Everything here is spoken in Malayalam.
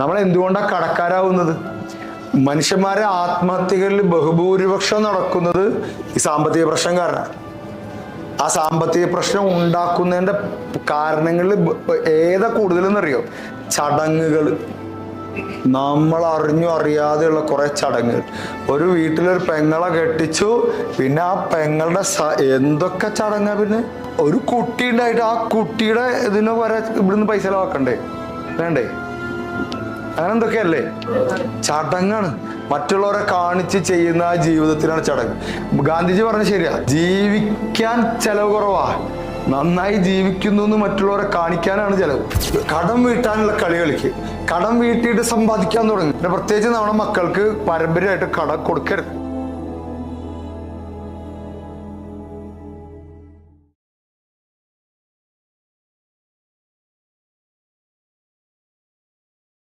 നമ്മൾ എന്തുകൊണ്ടാണ് കടക്കാരാവുന്നത്? മനുഷ്യന്മാരെ ആത്മഹത്യകളിൽ ബഹുഭൂരിപക്ഷം നടക്കുന്നത് ഈ സാമ്പത്തിക പ്രശ്നം കാരണമാണ്. ആ സാമ്പത്തിക പ്രശ്നം ഉണ്ടാക്കുന്നതിൻ്റെ കാരണങ്ങളിൽ ഏതാ കൂടുതലെന്നറിയോ? ചടങ്ങുകൾ. നമ്മൾ അറിഞ്ഞു അറിയാതെയുള്ള കുറെ ചടങ്ങുകൾ. ഒരു വീട്ടിലൊരു പെങ്ങളെ കെട്ടിച്ചു, പിന്നെ ആ പെങ്ങളുടെ എന്തൊക്കെ ചടങ്ങാ. പിന്നെ ഒരു കുട്ടി ഉണ്ടായിട്ട് ആ കുട്ടിയുടെ ഇതിന് വരെ ഇവിടുന്ന് പൈസ ചെലവാക്കണ്ടേ? വേണ്ടേ? അങ്ങനെ എന്തൊക്കെയല്ലേ ചടങ്ങാണ്. മറ്റുള്ളവരെ കാണിച്ച് ചെയ്യുന്ന ആ ജീവിതത്തിലാണ് ചടങ്ങ്. ഗാന്ധിജി പറഞ്ഞ ശരിയാ, ജീവിക്കാൻ ചെലവ് കുറവാ, നന്നായി ജീവിക്കുന്നു എന്ന് മറ്റുള്ളവരെ കാണിക്കാനാണ് ചെലവ്. കടം വീട്ടാനുള്ള കളി കളിക്ക്. കടം വീട്ടിയിട്ട് സമ്പാദിക്കാൻ തുടങ്ങി. പ്രത്യേകിച്ച് നമ്മുടെ മക്കൾക്ക് പാരമ്പര്യമായിട്ട് കടം കൊടുക്കരുത്.